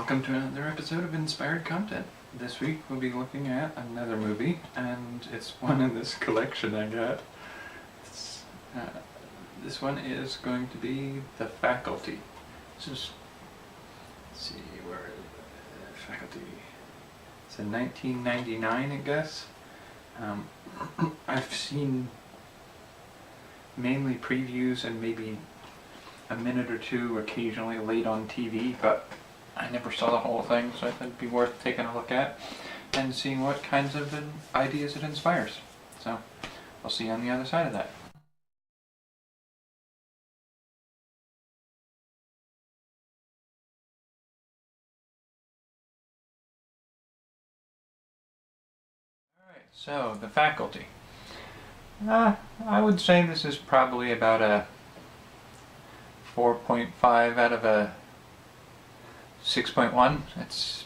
Welcome to another episode of Inspired Content. This week we'll be looking at another movie, and it's one in this collection I got. This one is going to be The Faculty. Let's see, where is The Faculty? It's in 1999, I guess. I've seen mainly previews and maybe a minute or two occasionally late on TV, but I never saw the whole thing, so I thought it'd be worth taking a look at and seeing what kinds of ideas it inspires. So, I'll see you on the other side of that. Alright, so, The Faculty. I would say this is probably about a 4.5 out of a 6.1. It's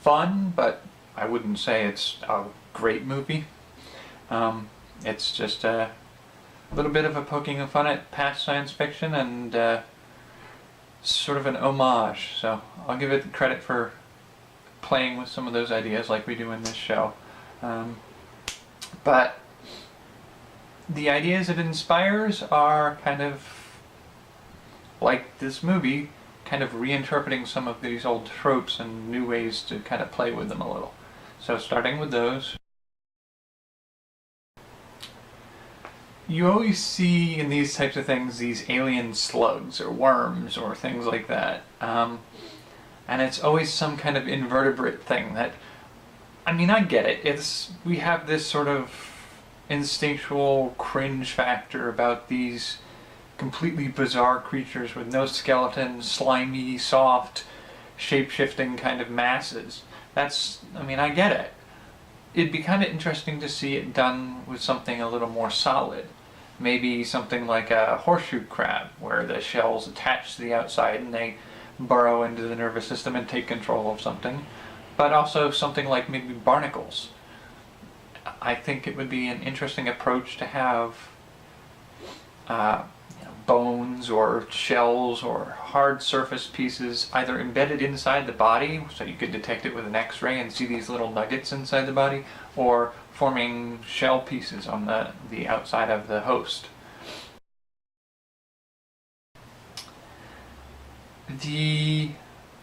fun, but I wouldn't say it's a great movie. It's just a little bit of a poking of fun at past science fiction and sort of an homage. So I'll give it credit for playing with some of those ideas like we do in this show. But the ideas it inspires are kind of like this movie, kind of reinterpreting some of these old tropes and new ways to kind of play with them a little. So starting with those, you always see in these types of things these alien slugs or worms or things like that. And it's always some kind of invertebrate thing that, I mean, I get it. We have this sort of instinctual cringe factor about these completely bizarre creatures with no skeleton, slimy, soft, shape-shifting kind of masses. I get it. It'd be kind of interesting to see it done with something a little more solid. Maybe something like a horseshoe crab, where the shell's attached to the outside and they burrow into the nervous system and take control of something. But also something like maybe barnacles. I think it would be an interesting approach to have bones or shells or hard surface pieces either embedded inside the body, so you could detect it with an X-ray and see these little nuggets inside the body, or forming shell pieces on the outside of the host. The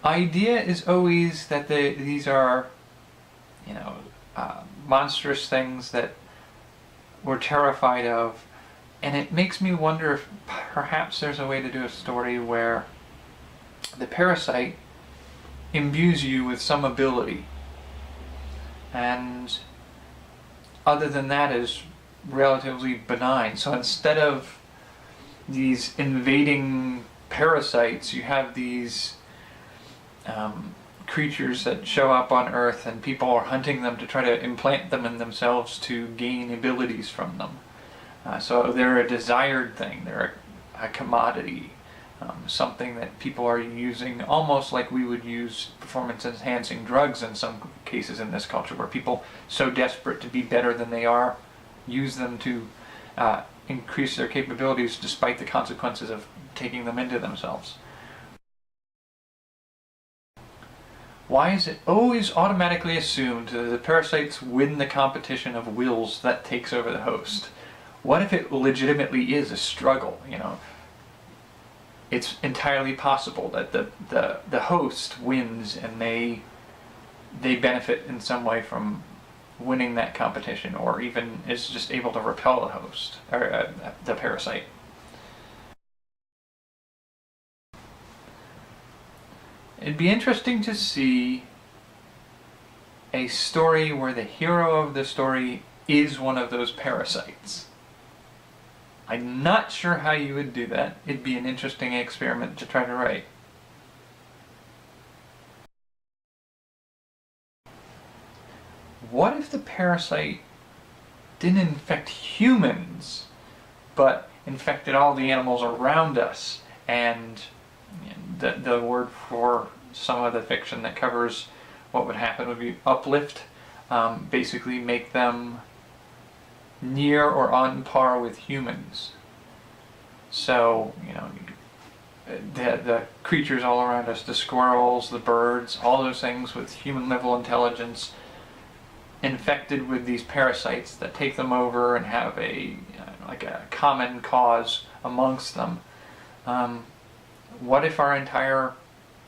idea is always that these are, monstrous things that we're terrified of. And it makes me wonder if perhaps there's a way to do a story where the parasite imbues you with some ability, and other than that is relatively benign. So instead of these invading parasites, you have these creatures that show up on Earth, and people are hunting them to try to implant them in themselves to gain abilities from them. So they're a desired thing, they're a commodity, something that people are using almost like we would use performance-enhancing drugs in some cases in this culture, where people so desperate to be better than they are use them to increase their capabilities despite the consequences of taking them into themselves. Why is it always automatically assumed that the parasites win the competition of wills that takes over the host? What if it legitimately is a struggle? It's entirely possible that the host wins and they benefit in some way from winning that competition, or even is just able to repel the host or the parasite. It'd be interesting to see a story where the hero of the story is one of those parasites. I'm not sure how you would do that. It'd be an interesting experiment to try to write. What if the parasite didn't infect humans, but infected all the animals around us? And the word for some of the fiction that covers what would happen would be uplift. Basically make them near or on par with humans. So, the creatures all around us, the squirrels, the birds, all those things with human level intelligence, infected with these parasites that take them over and have a like a common cause amongst them. What if our entire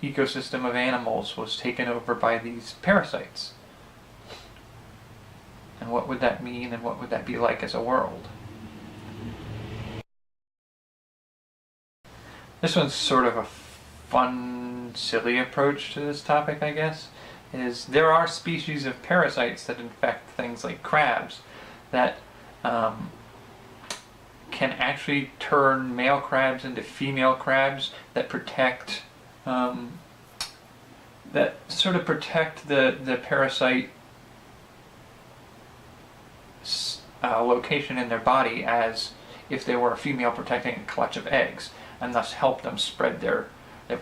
ecosystem of animals was taken over by these parasites? And what would that mean, and what would that be like as a world? This one's sort of a fun, silly approach to this topic, I guess. Is there are species of parasites that infect things like crabs that can actually turn male crabs into female crabs that protect that sort of protect the parasite location in their body as if they were a female protecting a clutch of eggs, and thus help them spread their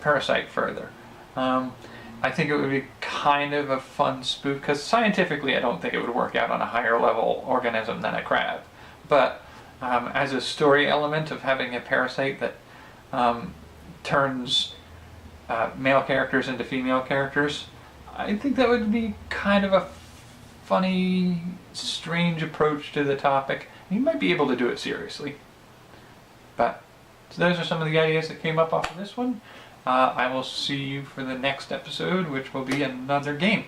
parasite further. I think it would be kind of a fun spook, because scientifically I don't think it would work out on a higher level organism than a crab. But as a story element of having a parasite that turns male characters into female characters, I think that would be kind of a funny, strange approach to the topic. You might be able to do it seriously. But so those are some of the ideas that came up off of this one. I will see you for the next episode, which will be another game.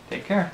Take care.